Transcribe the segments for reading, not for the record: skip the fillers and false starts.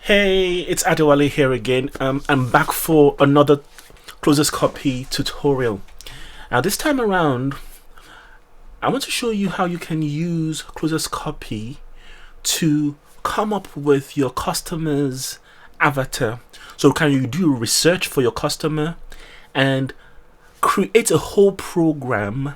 Hey, it's Adewale here again. I'm back for another closest copy tutorial. Now this time around, I want to show you how you can use closest copy to come up with your customer's avatar. So can you do research for your customer and create a whole program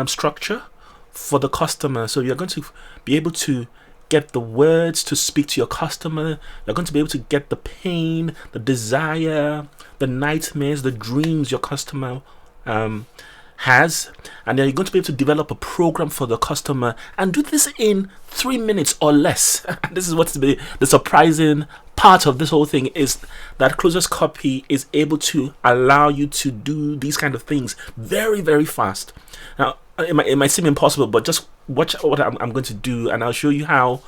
structure for the customer. So you're going to be able to get the words to speak to your customer. You're going to be able to get the pain, the desire, the nightmares, the dreams your customer has, and then you're going to be able to develop a program for the customer and do this in 3 minutes or less. This is what's the surprising part of this whole thing, is that closest copy is able to allow you to do these kind of things very, very fast. Now it might seem impossible, but just watch what I'm going to do, and I'll show you how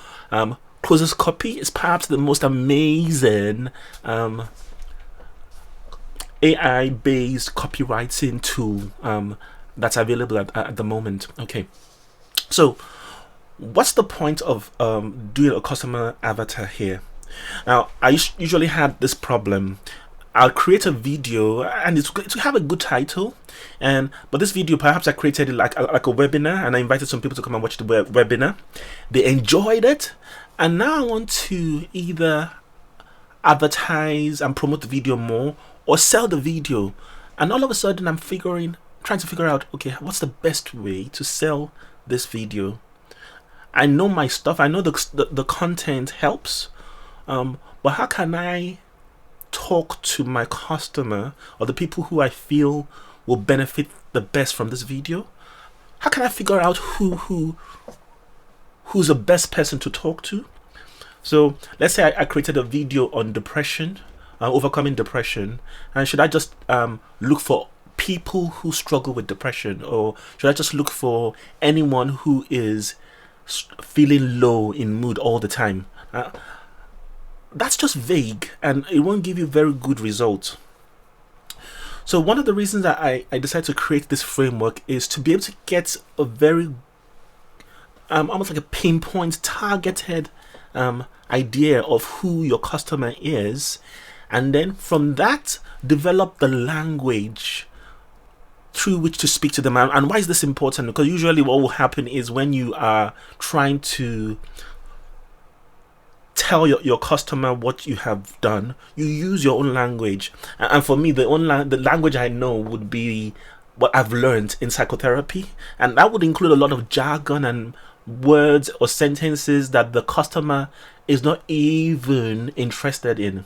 closest copy is perhaps the most amazing AI-based copywriting tool that's available at the moment. Okay, so what's the point of doing a customer avatar here? Now, I usually had this problem. I'll create a video and it's to have a good title, but this video, perhaps I created it like a webinar, and I invited some people to come and watch the webinar. They enjoyed it, and now I want to either advertise and promote the video more or sell the video, and all of a sudden I'm trying to figure out, okay, what's the best way to sell this video? I know my stuff, I know the content helps, but how can I talk to my customer or the people who I feel will benefit the best from this video? How can I figure out who's the best person to talk to? So let's say I created a video on depression, overcoming depression, and should I just look for people who struggle with depression, or should I just look for anyone who is feeling low in mood all the time? That's just vague, and it won't give you very good results. So one of the reasons that I decided to create this framework is to be able to get a very almost like a pinpoint, targeted idea of who your customer is, and then from that develop the language through which to speak to them. And why is this important? Because usually what will happen is when you are trying to tell your customer what you have done, you use your own language. And for me, the language I know would be what I've learned in psychotherapy, and that would include a lot of jargon and words or sentences that the customer is not even interested in.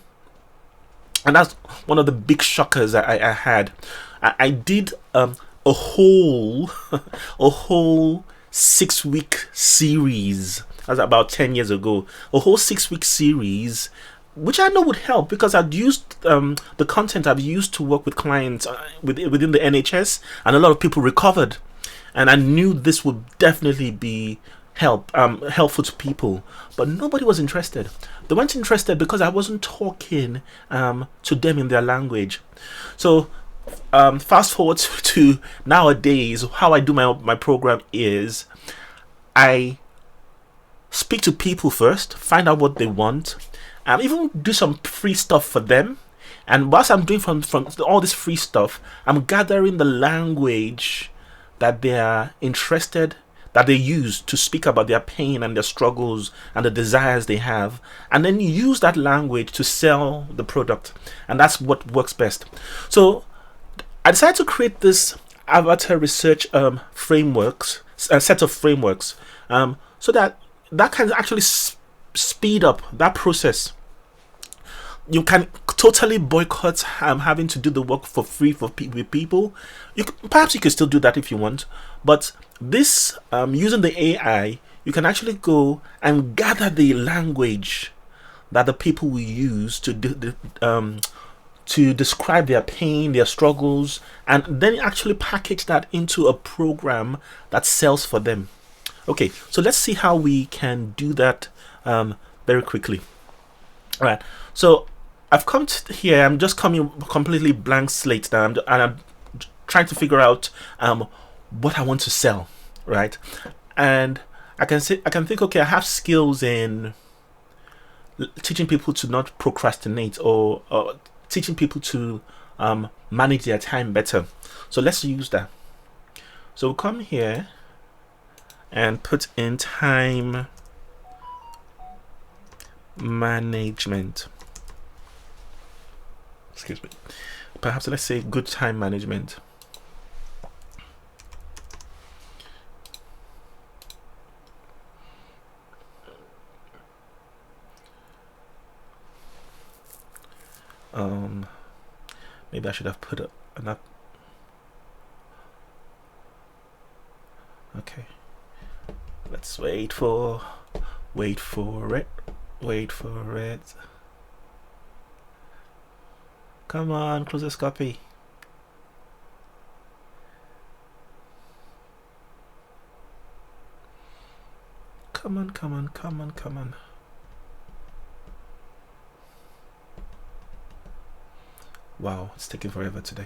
And that's one of the big shockers I had. I did a whole 6-week series. That's about 10 years ago. A whole 6-week series, which I know would help because I'd used the content I've used to work with clients within the NHS, and a lot of people recovered. And I knew this would definitely be helpful to people, but nobody was interested. They weren't interested because I wasn't talking to them in their language. So fast forward to nowadays, how I do my program is I speak to people first, find out what they want, even do some free stuff for them. And whilst I'm doing from all this free stuff, I'm gathering the language that they are interested, that they use to speak about their pain and their struggles and the desires they have, and then use that language to sell the product. And that's what works best. So I decided to create this avatar research set of frameworks, so that can actually speed up that process. You can totally boycott having to do the work for free with people. Perhaps you could still do that if you want, but this using the AI, you can actually go and gather the language that the people will use to describe their pain, their struggles, and then actually package that into a program that sells for them. Okay, so let's see how we can do that very quickly. All right, so I've come to here. I'm just coming completely blank slate now, and I'm trying to figure out what I want to sell, right? And I can think, okay, I have skills in teaching people to not procrastinate, or teaching people to manage their time better. So let's use that. So we'll come here and put in time management. Excuse me. Perhaps let's say good time management. Maybe I should have put an up. Okay. Let's wait for it. Wait for it. Come on, close this copy. Come on, come on, come on, come on. Wow, it's taking forever today.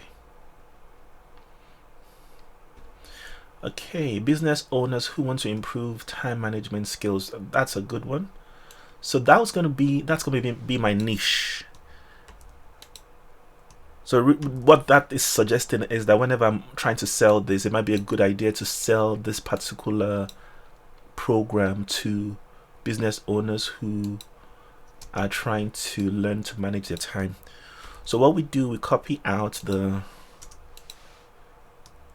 Okay, business owners who want to improve time management skills. That's a good one. So that's gonna be my niche. So what that is suggesting is that whenever I'm trying to sell this, it might be a good idea to sell this particular program to business owners who are trying to learn to manage their time. So what we do, we copy out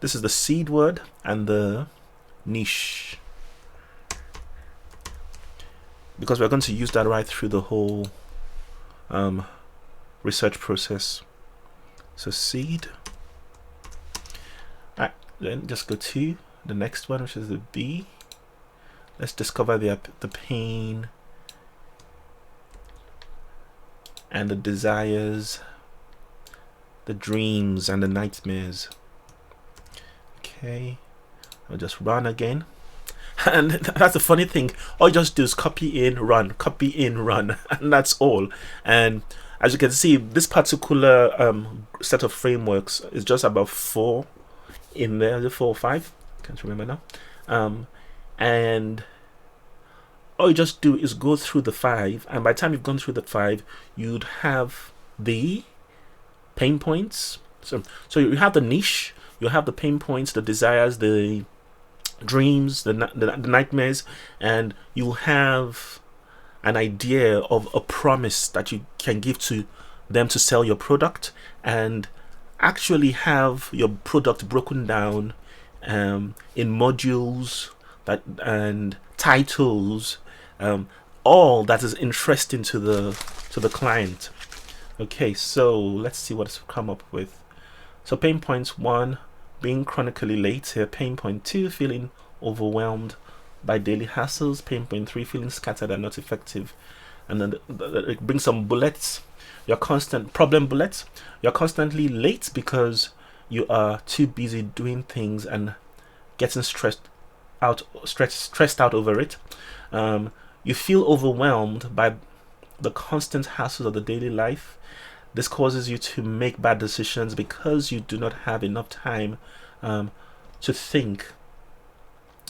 this is the seed word and the niche, because we're going to use that right through the whole research process. So seed. Alright, then just go to the next one, which is the B. Let's discover the pain and the desires, the dreams and the nightmares. Okay, I'll just run again. And that's the funny thing, all you just do is copy in, run, and that's all. And as you can see, this particular set of frameworks is just about 4 in there. Is it 4 or 5? Can't remember now. And all you just do is go through the 5, and by the time you've gone through the 5, you'd have the pain points. So you have the niche, you have the pain points, the desires, the dreams, the nightmares, and you'll have an idea of a promise that you can give to them to sell your product, and actually have your product broken down in modules and titles, all that is interesting to the client. Okay, so let's see what it's come up with. So pain points 1, being chronically late. Here, pain point 2, feeling overwhelmed by daily hassles. Pain point 3, feeling scattered and not effective. And then it brings some bullets. Your constant problem bullets. You're constantly late because you are too busy doing things and getting stressed out over it. You feel overwhelmed by the constant hassles of the daily life. This causes you to make bad decisions because you do not have enough time to think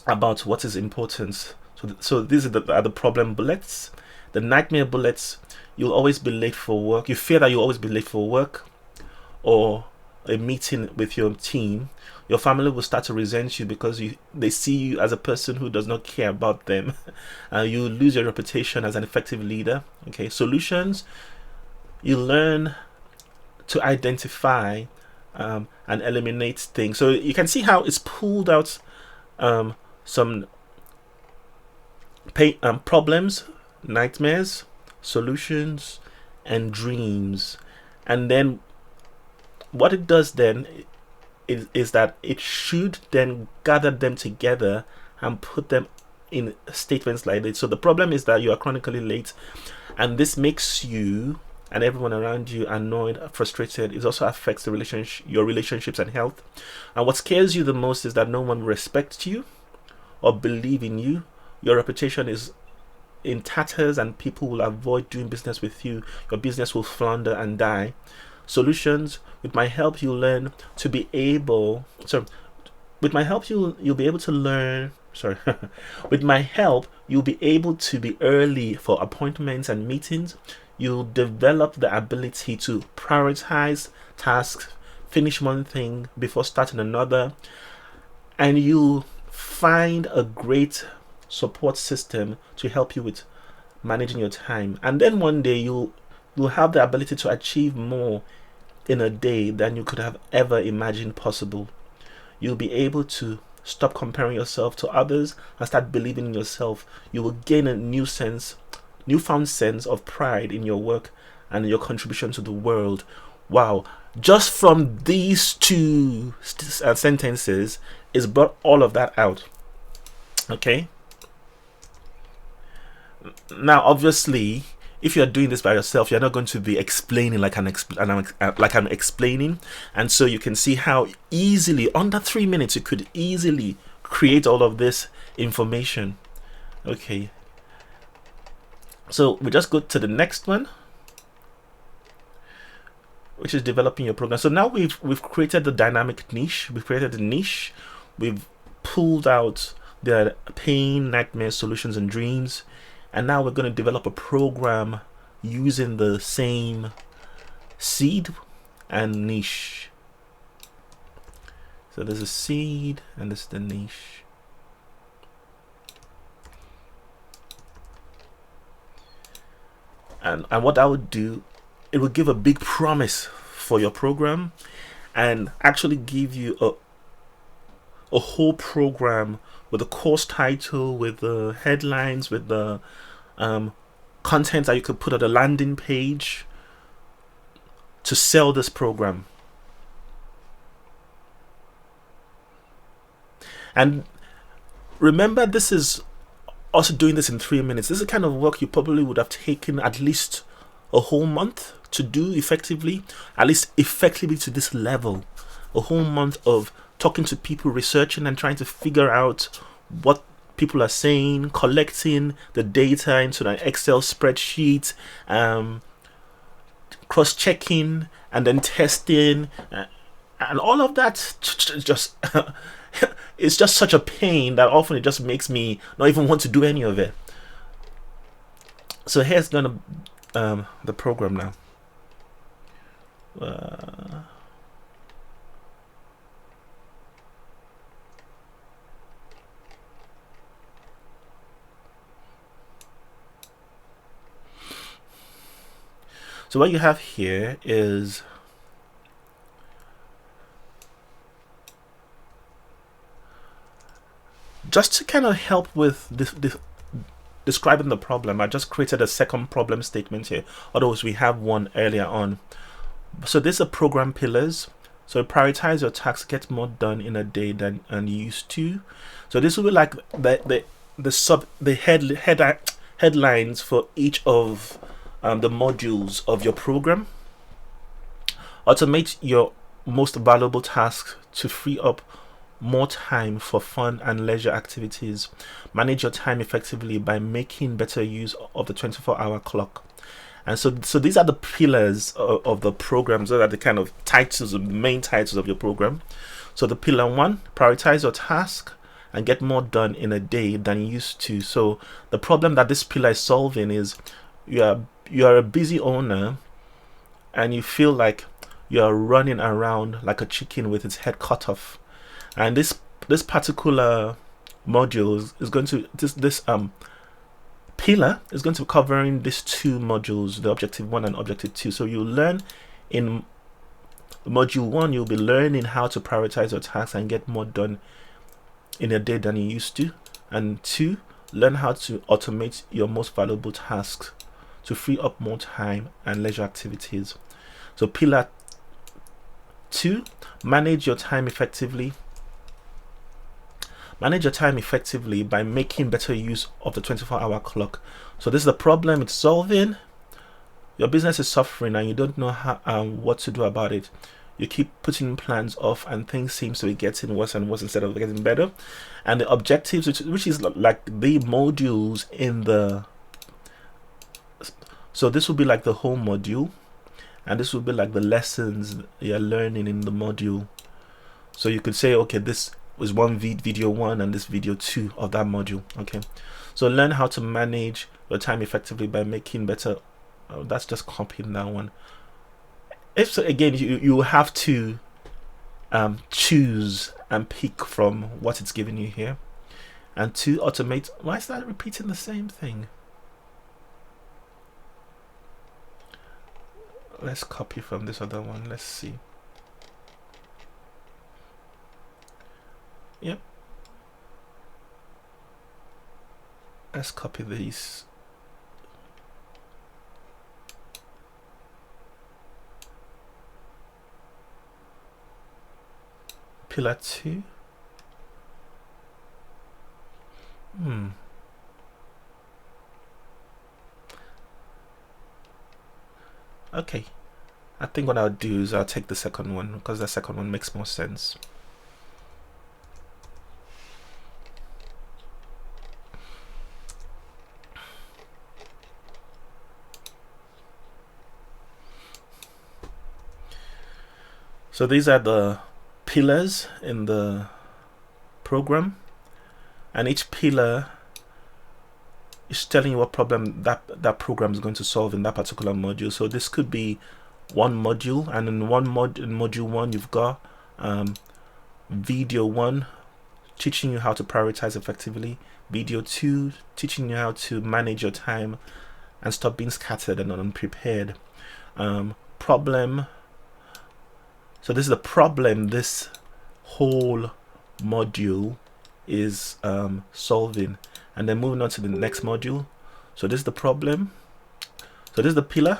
about what is important. So these are the problem bullets. The nightmare bullets: you'll always be late for work. You fear that you'll always be late for work or a meeting with your team. Your family will start to resent you because they see you as a person who does not care about them. You lose your reputation as an effective leader. Okay, solutions: you learn to identify and eliminate things. So you can see how it's pulled out some problems, nightmares, solutions, and dreams. And then what it does then is that it should then gather them together and put them in statements like this. So the problem is that you are chronically late, and this makes you and everyone around you annoyed, frustrated. It also affects your relationships and health. And what scares you the most is that no one respects you or believe in you. Your reputation is in tatters and people will avoid doing business with you. Your business will flounder and die. Solutions: with my help you'll learn to be able you'll be able to learn sorry, with my help, you'll be able to be early for appointments and meetings. You'll develop the ability to prioritize tasks, finish one thing before starting another, and you find a great support system to help you with managing your time. And then one day you'll have the ability to achieve more in a day than you could have ever imagined possible. You'll be able to stop comparing yourself to others and start believing in yourself. You will gain a newfound sense of pride in your work and your contribution to the world. Wow. Just from these two sentences, it's brought all of that out. Okay. Now, obviously, if you're doing this by yourself, you're not going to be explaining like I'm explaining, and so you can see how easily, under 3 minutes, you could easily create all of this information. Okay, so we just go to the next one, which is developing your program. So now we've created the dynamic niche. We've created the niche. We've pulled out the pain, nightmares, solutions, and dreams. And now we're going to develop a program using the same seed and niche. So there's a seed and this is the niche. And what I would do, it will give a big promise for your program and actually give you a whole program with a course title, with the headlines, with the content that you could put on the landing page to sell this program. And remember, this is also doing this in 3 minutes. This is the kind of work you probably would have taken at least a whole month to do effectively, at least effectively to this level. A whole month of talking to people, researching and trying to figure out what people are saying, collecting the data into an Excel spreadsheet, cross-checking and then testing, and all of that just it's just such a pain that often it just makes me not even want to do any of it. So here's gonna the program now. So what you have here is just to kind of help with describing the problem. I just created a second problem statement here. Otherwise, we have one earlier on. So these are program pillars. So prioritize your tasks, get more done in a day than you used to. So this will be like the headlines for each of the modules of your program. Automate your most valuable tasks to free up more time for fun and leisure activities. Manage your time effectively by making better use of the 24-hour clock. And so these are the pillars of the program. So that the kind of titles, the main titles of your program. So the pillar 1, prioritize your task and get more done in a day than you used to. So the problem that this pillar is solving is you are a busy owner and you feel like you're running around like a chicken with its head cut off. And this particular module is going to this pillar is going to be covering these two modules, the objective 1 and objective 2. So you learn in module 1, you'll be learning how to prioritize your tasks and get more done in a day than you used to. And 2, learn how to automate your most valuable tasks to free up more time and leisure activities. So pillar 2, manage your time effectively. Manage your time effectively by making better use of the 24-hour clock. So this is the problem it's solving. Your business is suffering and you don't know how what to do about it. You keep putting plans off and things seems to be getting worse and worse instead of getting better. And the objectives, which is like the modules in the, so this will be like the whole module, and this will be like the lessons you're learning in the module. So you could say, okay, this is one video 1 and this video 2 of that module. Okay, so learn how to manage your time effectively by making better. That's just copying that one. If so, again, you have to choose and pick from what it's giving you here. And to automate. Why is that repeating the same thing? Let's copy from this other one. Let's see. Yep. Let's copy these. Pillar 2. Okay, I think what I'll do is I'll take the second one because the second one makes more sense. So these are the pillars in the program, and each pillar is telling you what problem that program is going to solve in that particular module. So this could be one module, and in module 1 you've got video 1 teaching you how to prioritize effectively, video 2 teaching you how to manage your time and stop being scattered and unprepared. Problem. So this is the problem this whole module is solving, and then moving on to the next module. So this is the problem. So this is the pillar.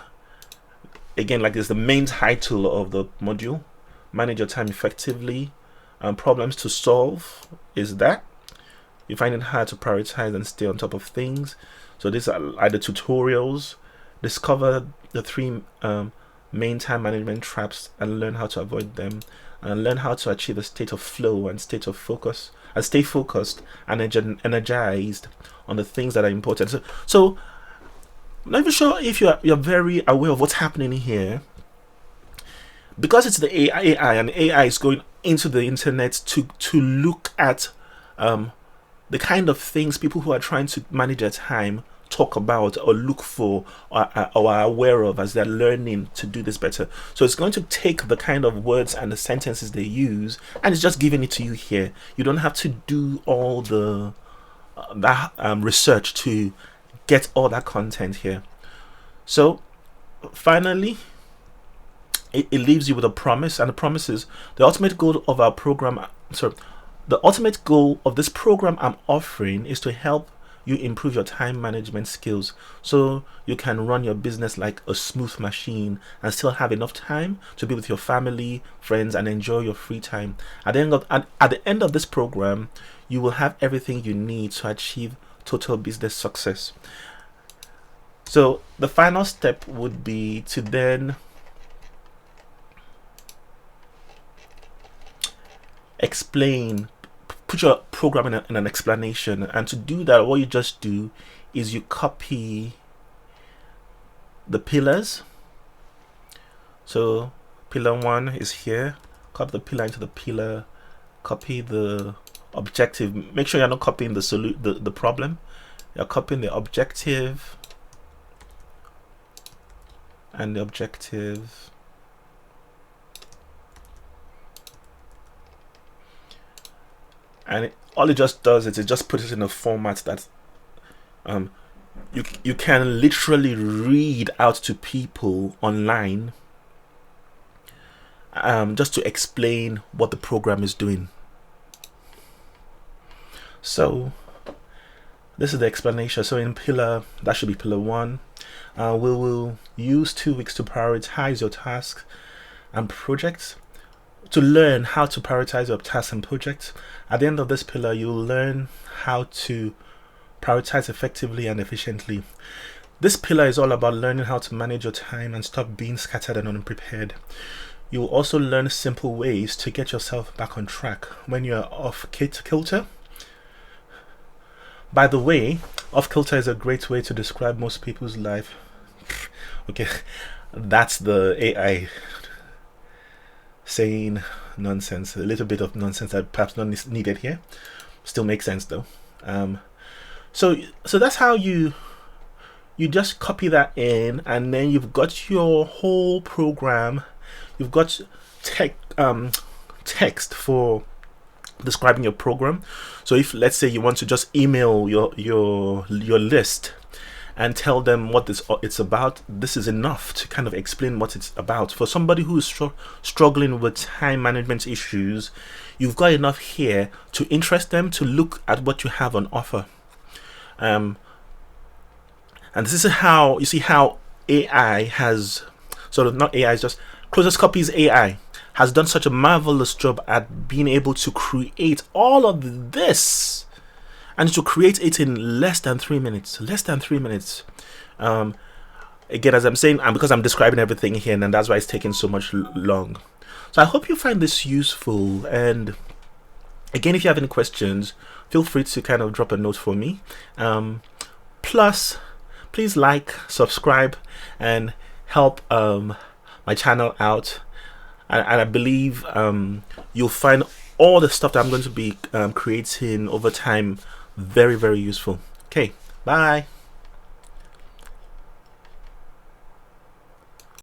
Again, like it's the main title of the module. Manage your time effectively. Problems to solve is that you find it hard to prioritize and stay on top of things. So these are the tutorials. Discover the 3 main time management traps and learn how to avoid them, and learn how to achieve a state of flow and state of focus, and stay focused and energized on the things that are important. So I'm not even sure if you're very aware of what's happening here, because it's the AI, and AI is going into the internet to look at the kind of things people who are trying to manage their time talk about or look for or are aware of as they're learning to do this better. So it's going to take the kind of words and the sentences they use, and it's just giving it to you here. You don't have to do all the research to get all that content here. So finally, it leaves you with a promise, and the promise is the ultimate goal of our program. The ultimate goal of this program I'm offering is to help you improve your time management skills so you can run your business like a smooth machine and still have enough time to be with your family, friends, and enjoy your free time. At the end of this program, you will have everything you need to achieve total business success. So the final step would be to then explain, put your program in an explanation. And to do that, what you just do is you copy the pillars. So pillar 1 is here. Copy the pillar into the pillar. Copy the objective. Make sure you're not copying the problem. You're copying the objective and the objective. And all it just does is it just puts it in a format that you can literally read out to people online, just to explain what the program is doing. So this is the explanation. So in pillar, that should be pillar 1. We will use 2 weeks to prioritize your tasks and projects. To learn how to prioritize your tasks and projects. At the end of this pillar, you will learn how to prioritize effectively and efficiently. This pillar is all about learning how to manage your time and stop being scattered and unprepared. You will also learn simple ways to get yourself back on track when you are off kilter. By the way, off kilter is a great way to describe most people's life. Okay, that's the AI. saying nonsense, a little bit of nonsense that perhaps not needed here. Still makes sense though. So that's how you just copy that in, and then you've got your whole program. You've got text for describing your program. So if, let's say, you want to just email your list and tell them what it's about, this is enough to kind of explain what it's about. For somebody who is struggling with time management issues, you've got enough here to interest them to look at what you have on offer. And this is how you see how AI has sort of, not AI, it's just Closest Copy's AI has done such a marvelous job at being able to create all of this, and to create it in less than 3 minutes. Again, as I'm saying, and because I'm describing everything here, and that's why it's taking so much long. So I hope you find this useful. And again, if you have any questions, feel free to kind of drop a note for me. Plus, please like, subscribe, and help my channel out. And I believe you'll find all the stuff that I'm going to be creating over time very, very useful. Okay, bye.